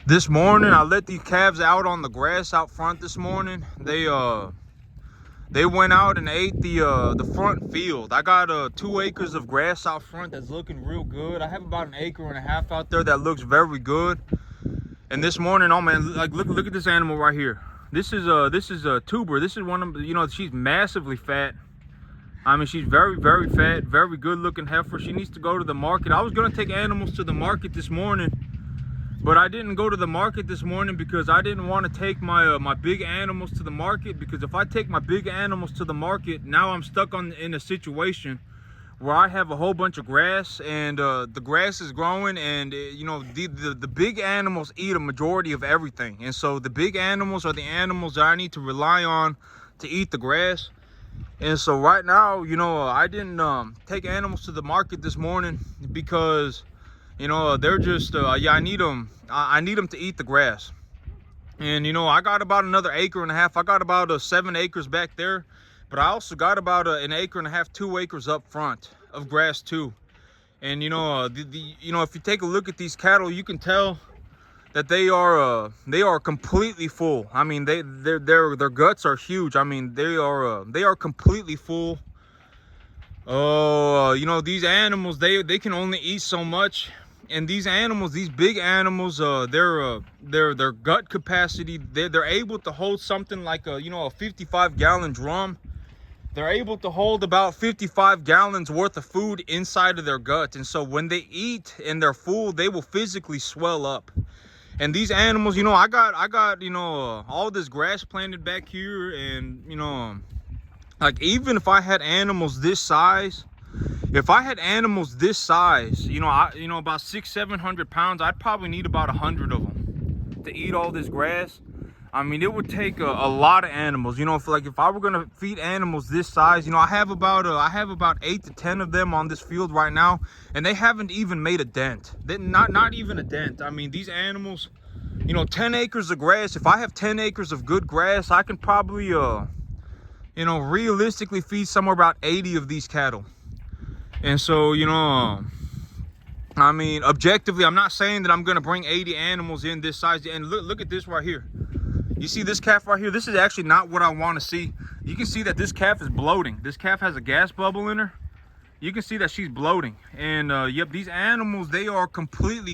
This morning, I let these calves out on the grass out front this morning. They went out and ate the front field. I got 2 acres of grass out front that's looking real good. I have about 1.5 acres out there that looks very good. And this morning, oh man, like look at this animal right here. This is a tuber. This is one of, she's massively fat. I mean, she's very fat, very good looking heifer. She needs to go to the market. I was gonna take animals to the market this morning, but I didn't go to the market this morning because I didn't want to take my big animals to the market. Because if I take my big animals to the market, now I'm stuck in a situation where I have a whole bunch of grass, and the grass is growing, and the big animals eat a majority of everything. And so the big animals are the animals that I need to rely on to eat the grass. And so right now, I didn't take animals to the market this morning because they're just I need them to eat the grass. And I got about another 1.5 acres. I got about 7 acres back there, but I also got about 1.5 acres, 2 acres up front of grass too. And if you take a look at these cattle, you can tell that they are completely full. I mean, their guts are huge. I mean, they are completely full. These animals, they can only eat so much. And these animals, these big animals, their gut capacity, they're able to hold something like a 55-gallon drum. They're able to hold about 55 gallons worth of food inside of their gut. And so when they eat and they're full, they will physically swell up. And these animals, I got all this grass planted back here, and like, even if I had animals this size, about 600-700 pounds, I'd probably need about 100 of them to eat all this grass. I mean, it would take a lot of animals. If I were gonna feed animals this size, I have about 8 to 10 of them on this field right now, and they haven't even made a dent. Not even a dent. I mean, these animals, 10 acres of grass. If I have 10 acres of good grass, I can probably realistically feed somewhere about 80 of these cattle. And so, I mean, objectively, I'm not saying that I'm gonna bring 80 animals in this size. And look at this right here. You see this calf right here? This is actually not what I want to see. You can see that this calf is bloating. This calf has a gas bubble in her. You can see that she's bloating. And yep, these animals, they are completely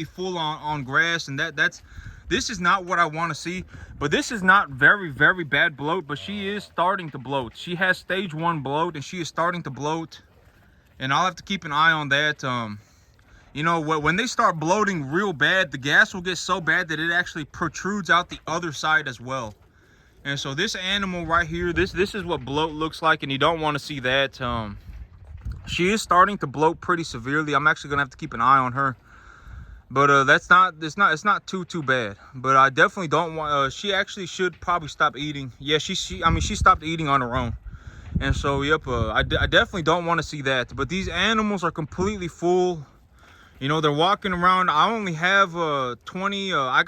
full on grass. And this is not what I want to see. But this is not very bad bloat, but she is starting to bloat. She has stage 1 bloat, and she is starting to bloat. And I'll have to keep an eye on that. When they start bloating real bad, the gas will get so bad that it actually protrudes out the other side as well. And so this animal right here, this is what bloat looks like, and you don't want to see that. She is starting to bloat pretty severely. I'm actually gonna have to keep an eye on her, but it's not too bad. But I definitely don't want. She actually should probably stop eating. Yeah, she stopped eating on her own. And so yep, I definitely don't want to see that. But these animals are completely full. They're walking around. I only have 20. I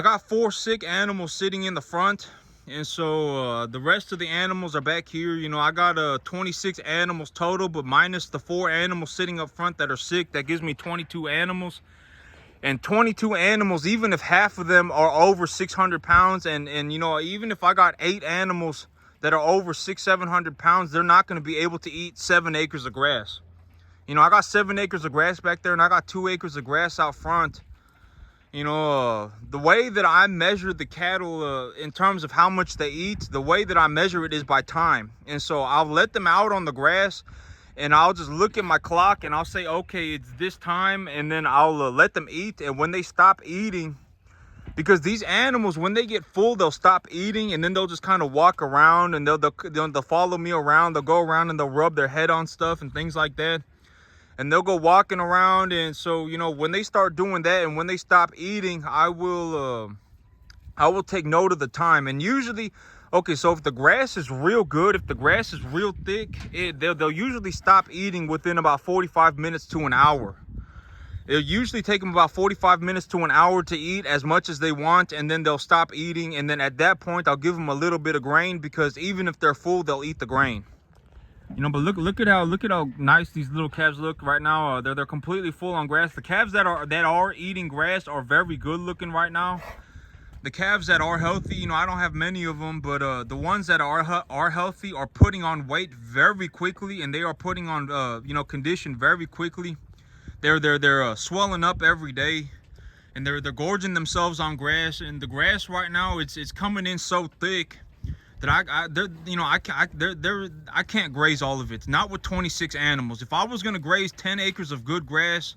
got 4 sick animals sitting in the front, and so the rest of the animals are back here. I got 26 animals total, but minus the 4 animals sitting up front that are sick, that gives me 22 animals. And 22 animals, even if half of them are over 600 pounds, and even if I got 8 animals that are over 600-700 pounds, they're not going to be able to eat 7 acres of grass. I got 7 acres of grass back there, and I got 2 acres of grass out front. The way that I measure the cattle in terms of how much they eat, the way that I measure it is by time. And so I'll let them out on the grass, and I'll just look at my clock, and I'll say, okay, it's this time, and then I'll let them eat. And when they stop eating, because these animals, when they get full, they'll stop eating, and then they'll just kind of walk around, and they'll follow me around. They'll go around and they'll rub their head on stuff and things like that. And they'll go walking around. And so, when they start doing that and when they stop eating, I will take note of the time. And usually, okay, so if the grass is real good, if the grass is real thick, they'll usually stop eating within about 45 minutes to an hour. It'll usually take them about 45 minutes to an hour to eat as much as they want, and then they'll stop eating. And then at that point, I'll give them a little bit of grain, because even if they're full, they'll eat the grain. You know, but look at how nice these little calves look right now. They're completely full on grass. The calves that are eating grass are very good looking right now. The calves that are healthy, you know, I don't have many of them, but the ones that are healthy are putting on weight very quickly, and they are putting on you know, condition very quickly. They're swelling up every day, and they're gorging themselves on grass. And the grass right now, it's coming in so thick that I can't graze all of it. Not with 26 animals. If I was gonna graze 10 acres of good grass,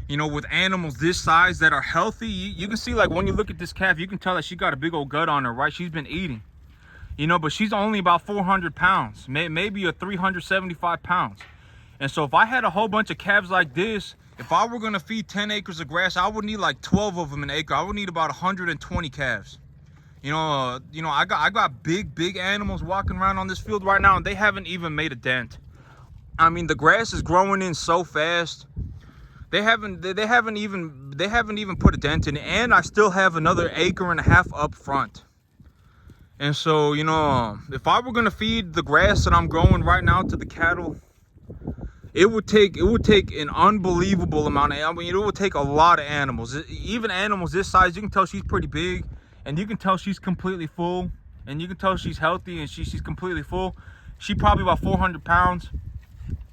you know, with animals this size that are healthy, you can see, like, when you look at this calf, you can tell that she got a big old gut on her, right? She's been eating, you know, but she's only about 400 pounds, maybe a 375 pounds. And so if I had a whole bunch of calves like this, if I were gonna feed 10 acres of grass, I would need like 12 of them an acre. I would need about 120 calves. You know, I got big animals walking around on this field right now, and they haven't even made a dent. I mean, the grass is growing in so fast. They haven't even put a dent in it, and I still have another 1.5 acres up front. And so, you know, if I were gonna feed the grass that I'm growing right now to the cattle, it would take an unbelievable amount of, I mean, it would take a lot of animals. Even animals this size, you can tell she's pretty big, and you can tell she's completely full, and you can tell she's healthy, and she's completely full. She probably about 400 pounds.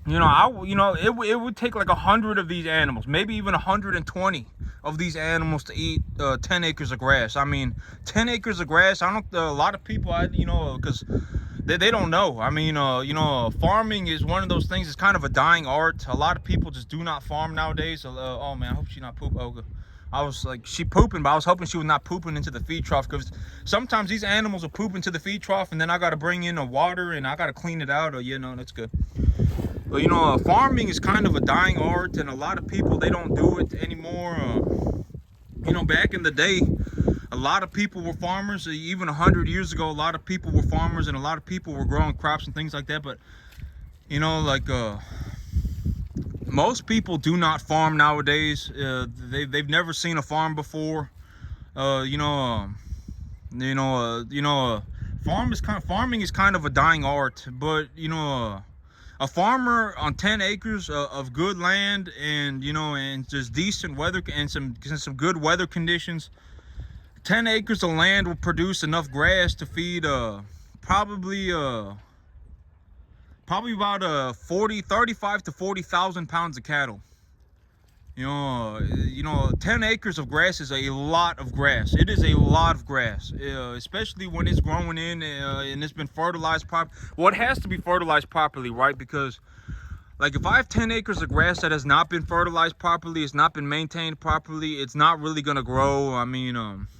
You know, it would take like 100 of these animals, maybe even 120 of these animals to eat 10 acres of grass. I mean, 10 acres of grass, a lot of people, you know, because they don't know. I mean, you know, farming is one of those things. It's kind of a dying art. A lot of people just do not farm nowadays. Oh man, I hope she's not pooping. Okay. I was like, she pooping, but I was hoping she was not pooping into the feed trough, because sometimes these animals will poop into the feed trough, and then I got to bring in the water and I got to clean it out. Or, you know, that's good. But, you know, farming is kind of a dying art, and a lot of people, they don't do it anymore. You know, back in the day, a lot of people were farmers. Even 100 years ago, a lot of people were farmers, and a lot of people were growing crops and things like that. But, you know, like, most people do not farm nowadays. They've never seen a farm before. Farming is kind of a dying art. But, you know, a farmer on 10 acres of good land, and, you know, and just decent weather and some good weather conditions, 10 acres of land will produce enough grass to feed probably about 35 to 40,000 pounds of cattle. You know, 10 acres of grass is a lot of grass. It is a lot of grass, especially when it's growing in and it's been fertilized properly. Well, it has to be fertilized properly, right? Because, like, if I have 10 acres of grass that has not been fertilized properly, it's not been maintained properly, it's not really gonna grow. I mean,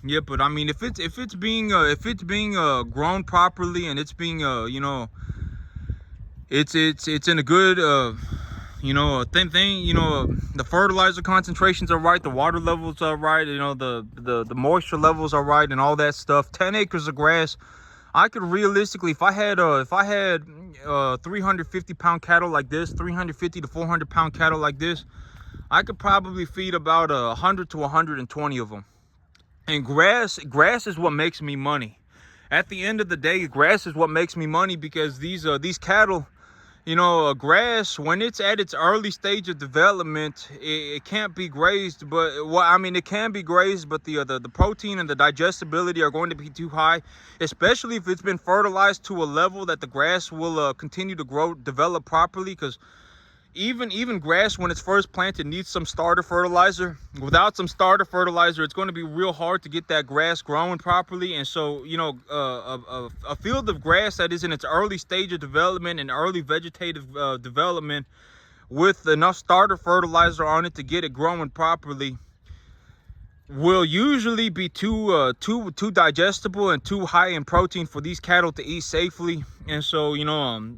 yeah, but I mean, if it's being grown properly, and it's being you know, it's in a good you know, thing, you know, the fertilizer concentrations are right, the water levels are right, you know, the moisture levels are right, and all that stuff. 10 acres of grass, I could realistically, if I had 350 pound cattle like this, 350 to 400 pound cattle like this, I could probably feed about 100 to 120 of them. And grass is what makes me money. At the end of the day, grass is what makes me money, because these cattle, you know, grass, when it's at its early stage of development, it can't be grazed. But, well, I mean, it can be grazed, but the protein and the digestibility are going to be too high, especially if it's been fertilized to a level that the grass will continue to develop properly. Because even grass, when it's first planted, needs some starter fertilizer. Without some starter fertilizer, it's going to be real hard to get that grass growing properly. And so, you know, a field of grass that is in its early stage of development and early vegetative development, with enough starter fertilizer on it to get it growing properly, will usually be too digestible and too high in protein for these cattle to eat safely. And so, you know,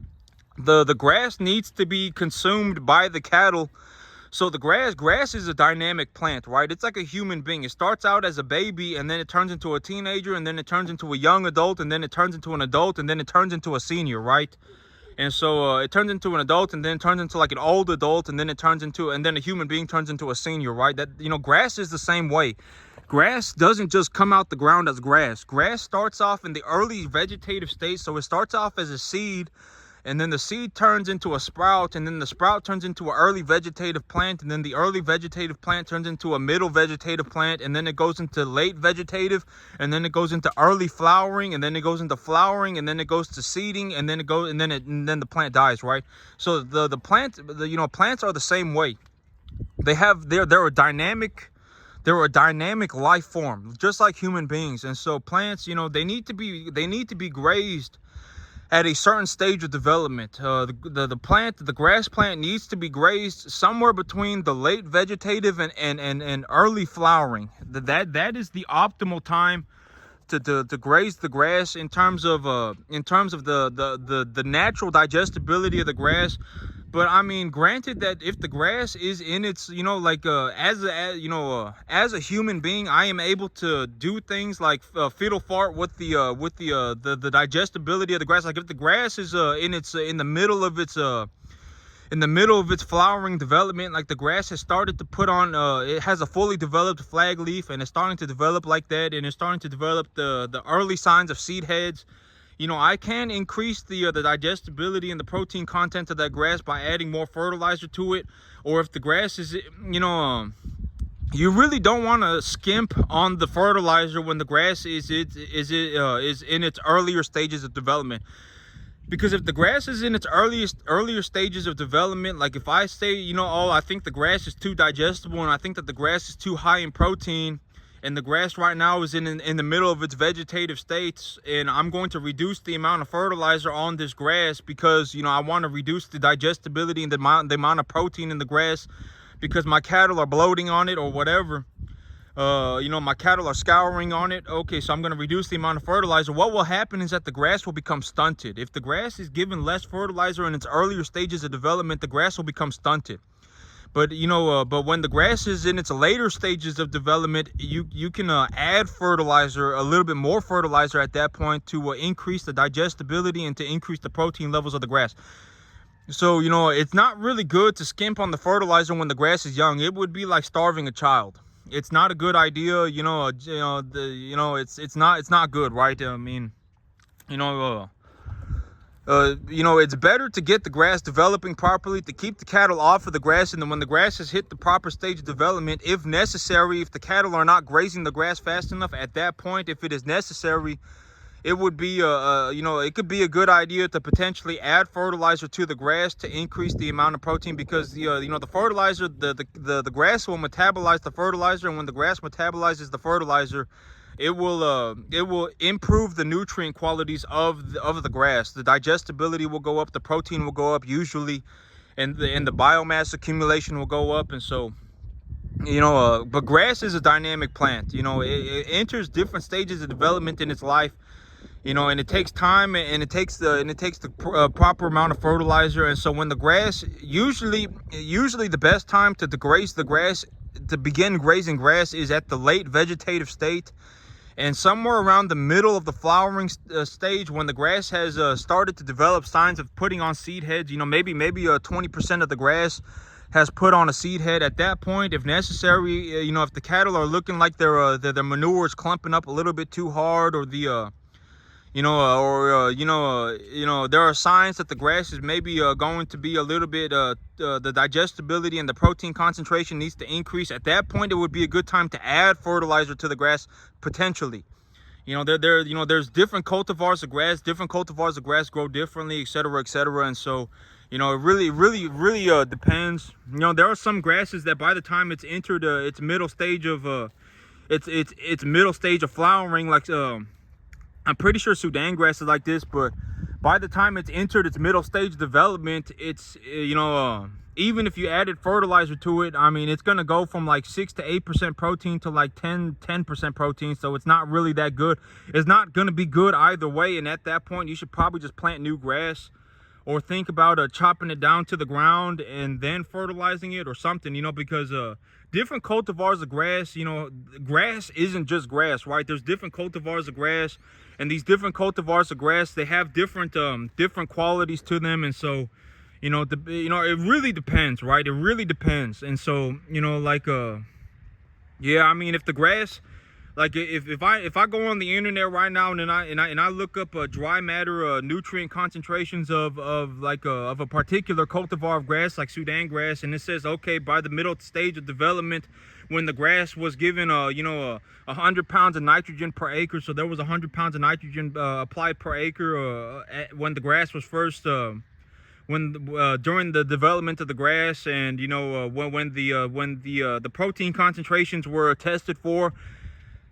the grass needs to be consumed by the cattle. So the grass is a dynamic plant, right? It's like a human being. It starts out as a baby, and then it turns into a teenager, and then it turns into a young adult, and then it turns into an adult, and then it turns into a senior, right? And so it turns into an adult, and then it turns into like an old adult, and then a human being turns into a senior, right? That, you know, grass is the same way. Grass doesn't just come out the ground as grass. Grass starts off in the early vegetative stage. So it starts off as a seed, and then the seed turns into a sprout, and then the sprout turns into an early vegetative plant, and then the early vegetative plant turns into a middle vegetative plant, and then it goes into late vegetative, and then it goes into early flowering, and then it goes into flowering, and then it goes to seeding, and then it goes, and then the plant dies, right? So the plant, plants are the same way. They're a dynamic. They're a dynamic life form, just like human beings. And so plants, they need to be grazed at a certain stage of development. The grass plant needs to be grazed somewhere between the late vegetative and early flowering. That is the optimal time to graze the grass in terms of the natural digestibility of the grass. But I mean, granted that if the grass is in its, as a human being, I am able to do things like fiddle fart with the digestibility of the grass. Like if the grass is in the middle of its flowering development, like the grass has started to put on, it has a fully developed flag leaf, and it's starting to develop like that, and it's starting to develop the early signs of seed heads. I can increase the digestibility and the protein content of that grass by adding more fertilizer to it. Or if the grass is, you really don't want to skimp on the fertilizer when the grass is in its earlier stages of development. Because if the grass is in its earlier stages of development, like if I say, I think the grass is too digestible, and I think that the grass is too high in protein, and the grass right now is in the middle of its vegetative states, and I'm going to reduce the amount of fertilizer on this grass because I want to reduce the digestibility and the amount of protein in the grass because my cattle are bloating on it or whatever. My cattle are scouring on it. Okay, so I'm going to reduce the amount of fertilizer. What will happen is that the grass will become stunted. If the grass is given less fertilizer in its earlier stages of development, the grass will become stunted. But but when the grass is in its later stages of development, you can add fertilizer, a little bit more fertilizer at that point to increase the digestibility and to increase the protein levels of the grass. So it's not really good to skimp on the fertilizer when the grass is young. It would be like starving a child. It's not a good idea. It's not good, right? I mean, it's better to get the grass developing properly, to keep the cattle off of the grass, and then when the grass has hit the proper stage of development, if necessary, if the cattle are not grazing the grass fast enough, at that point, if it is necessary, it would be it could be a good idea to potentially add fertilizer to the grass to increase the amount of protein, because the fertilizer, the grass will metabolize the fertilizer, and when the grass metabolizes the fertilizer, it will improve the nutrient qualities of the grass. The digestibility will go up, the protein will go up usually, and the biomass accumulation will go up. And so but grass is a dynamic plant. It enters different stages of development in its life, and it takes time, and it takes the proper amount of fertilizer. And so when the grass, usually the best time to graze the grass, to begin grazing grass, is at the late vegetative state. And somewhere around the middle of the flowering stage, when the grass has started to develop signs of putting on seed heads, maybe 20% of the grass has put on a seed head. At that point, if necessary, if the cattle are looking like their manure is clumping up a little bit too hard, or there are signs that the grass is maybe going to be a little bit, the digestibility and the protein concentration needs to increase. At that point, it would be a good time to add fertilizer to the grass, potentially. There's different cultivars of grass. Different cultivars of grass grow differently, etc., etc. And so, it really depends. There are some grasses that by the time it's entered its middle stage of its middle stage of flowering, like I'm pretty sure sudangrass is like this, but by the time it's entered its middle stage development, it's even if you added fertilizer to it, I mean, it's gonna go from like 6 to 8% protein to like 10% protein. So it's not really that good. It's not gonna be good either way. And at that point, you should probably just plant new grass, or think about chopping it down to the ground and then fertilizing it or something, because different cultivars of grass, grass isn't just grass, right? There's different cultivars of grass, and these different cultivars of grass, they have different qualities to them. And so, it really depends, right? It really depends. And so, yeah, I mean, if the grass, Like if I go on the internet right now and I look up dry matter nutrient concentrations of a particular cultivar of grass like sudangrass, and it says, okay, by the middle stage of development, when the grass was given 100 pounds of nitrogen per acre, so there was 100 pounds of nitrogen applied per acre when the grass was first during the development of the grass, and when the protein concentrations were tested for.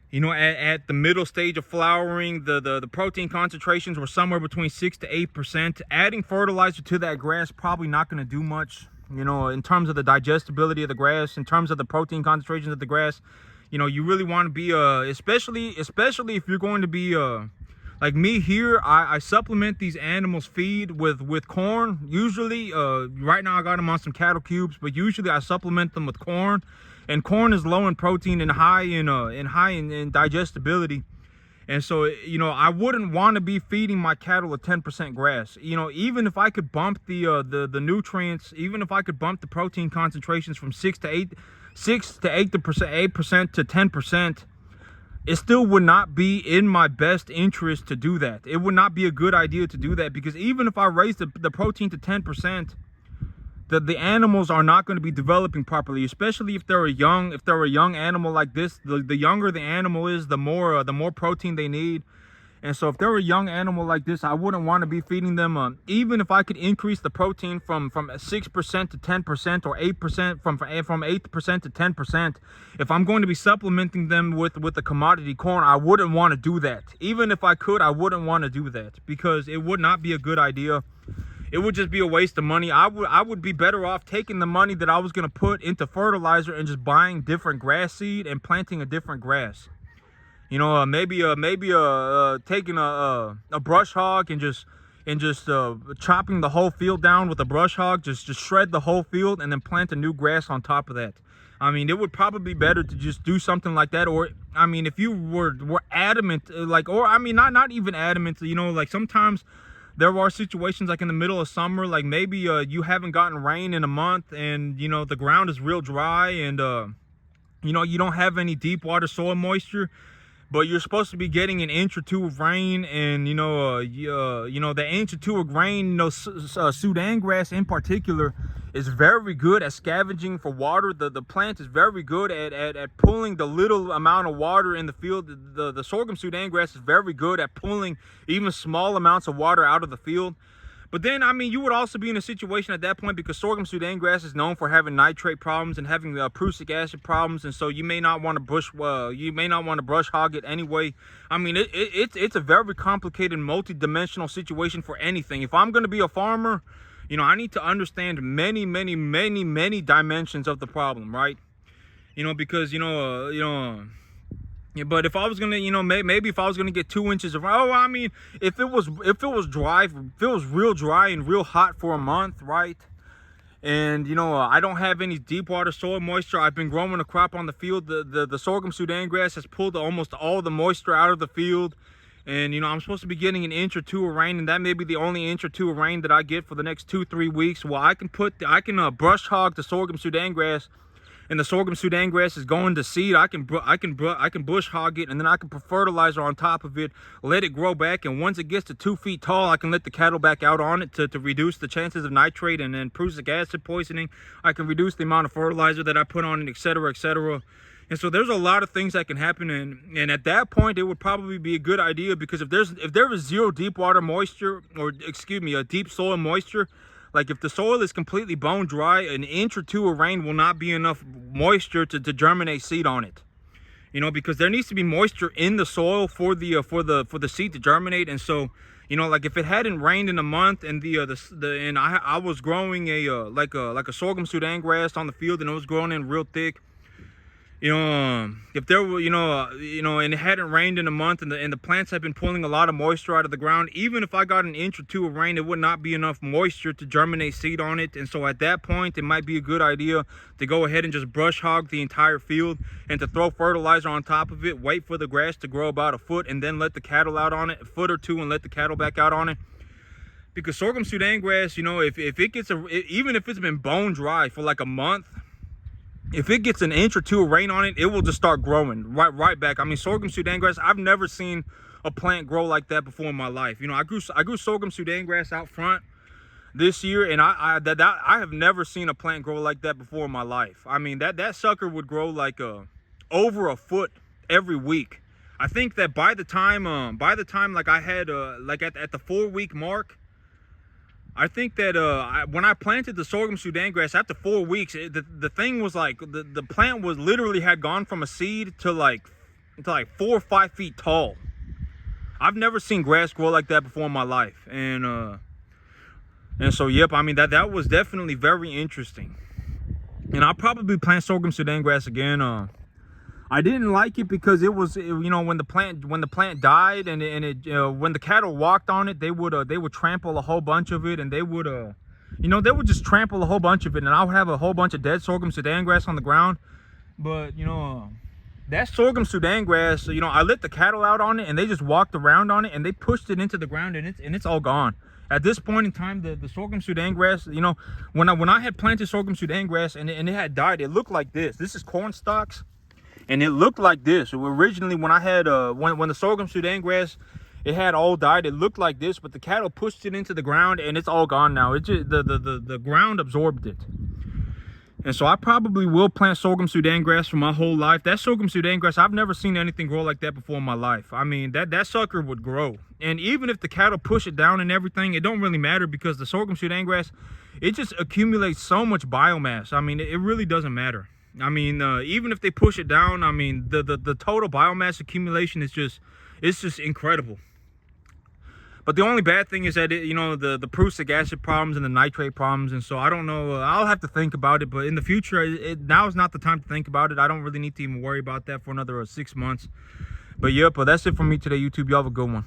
At the middle stage of flowering, the protein concentrations were somewhere between 6 to 8%. Adding fertilizer to that grass probably not going to do much, in terms of the digestibility of the grass, in terms of the protein concentrations of the grass. You really want to be, especially if you're going to be, like me here, I supplement these animals' feed with corn. Usually, right now I got them on some cattle cubes, but usually I supplement them with corn. And corn is low in protein and high in digestibility. And so, I wouldn't want to be feeding my cattle a 10% grass. Even if I could bump the nutrients, even if I could bump the protein concentrations from 6 to 8% to 10%, it still would not be in my best interest to do that. It would not be a good idea to do that, because even if I raise the protein to 10%, the animals are not going to be developing properly, especially if they're a young animal like this. The younger the animal is, the more protein they need. And so if they're a young animal like this, I wouldn't want to be feeding them, even if I could increase the protein from 6% to 10%, or 8%, from 8% to 10%. If I'm going to be supplementing them with the commodity corn, I wouldn't want to do that. Even if I could, I wouldn't want to do that, because it would not be a good idea. It would just be a waste of money. I would be better off taking the money that I was going to put into fertilizer and just buying different grass seed and planting a different grass. Maybe taking a brush hog and just chopping the whole field down with a brush hog, just shred the whole field and then plant a new grass on top of that. I mean, it would probably be better to just do something like that. Or, I mean, if you were adamant, not even adamant, like sometimes there are situations like in the middle of summer, like maybe you haven't gotten rain in a month, and the ground is real dry, and you don't have any deep water soil moisture, but you're supposed to be getting an inch or two of rain. And the inch or two of rain, sudangrass in particular is very good at scavenging for water. The plant is very good at pulling the little amount of water in the field. The sorghum sudangrass is very good at pulling even small amounts of water out of the field. But then, I mean, you would also be in a situation at that point, because sorghum sudangrass is known for having nitrate problems and having prussic acid problems, and so you may not want to brush hog it anyway. I mean, it's a very complicated, multi-dimensional situation for anything. If I'm going to be a farmer, I need to understand many dimensions of the problem, right? Because yeah, but if I was gonna, maybe if I was gonna get 2 inches of, if it was real dry and real hot for a month, right? And I don't have any deep water soil moisture. I've been growing a crop on the field. The sorghum sudangrass has pulled almost all the moisture out of the field. And I'm supposed to be getting an inch or two of rain, and that may be the only inch or two of rain that I get for the next 2-3 weeks. Well, I can brush hog the sorghum sudangrass, and the sorghum sudangrass is going to seed. I can bush hog it, and then I can put fertilizer on top of it, let it grow back, and once it gets to 2 feet tall, I can let the cattle back out on it to reduce the chances of nitrate and then prussic acid poisoning. I can reduce the amount of fertilizer that I put on it, etc., etc. And so there's a lot of things that can happen, and at that point it would probably be a good idea, because if there is zero deep water moisture, or a deep soil moisture, like if the soil is completely bone dry, an inch or two of rain will not be enough moisture to germinate seed on it. Because there needs to be moisture in the soil for the seed to germinate. And so like if it hadn't rained in a month, and I was growing a sorghum sudangrass on the field, and it was growing in real thick. If there were, and it hadn't rained in a month, and the plants have been pulling a lot of moisture out of the ground, even if I got an inch or two of rain, it would not be enough moisture to germinate seed on it. And so at that point, it might be a good idea to go ahead and just brush hog the entire field, and to throw fertilizer on top of it, wait for the grass to grow about a foot, and then let the cattle out on it, a foot or two, and let the cattle back out on it. Because sorghum sudangrass, if it gets even if it's been bone dry for like a month, if it gets an inch or two of rain on it, it will just start growing right back. I mean, sorghum Sudan grass, I've never seen a plant grow like that before in my life. You know, I grew sorghum Sudan grass out front this year, and I have never seen a plant grow like that before in my life. I mean, that sucker would grow like over a foot every week. I think that by the time like I had like at the 4-week mark, I think that when I planted the sorghum Sudan grass after 4 weeks, the thing was like the plant was literally had gone from a seed to like 4 or 5 feet tall. I've never seen grass grow like that before in my life, and so yep, I mean that was definitely very interesting. And I'll probably plant sorghum Sudan grass again. I didn't like it because it was, you know, when the plant died and when the cattle walked on it, they would trample a whole bunch of it, and they would just trample a whole bunch of it, and I would have a whole bunch of dead sorghum Sudan grass on the ground. But you know, that sorghum Sudan grass, you know, I let the cattle out on it, and they just walked around on it, and they pushed it into the ground, and it's all gone. At this point in time, the sorghum Sudan grass, you know, when I had planted sorghum Sudan grass and it had died, it looked like this. This is corn stalks. And it looked like this. Originally, when I had when the sorghum Sudan grass, it had all died, it looked like this, but the cattle pushed it into the ground, and it's all gone now. It just the ground absorbed it. And so I probably will plant sorghum Sudan grass for my whole life. That sorghum Sudan grass, I've never seen anything grow like that before in my life. I mean, that sucker would grow. And even if the cattle push it down and everything, it don't really matter, because the sorghum Sudan grass, it just accumulates so much biomass. I mean, it really doesn't matter. I mean, even if they push it down, I mean, the total biomass accumulation is just incredible. But the only bad thing is that you know, the prussic acid problems and the nitrate problems, and so I don't know. I'll have to think about it. But in the future, now is not the time to think about it. I don't really need to even worry about that for another 6 months. But yep, that's it for me today, YouTube. Y'all have a good one.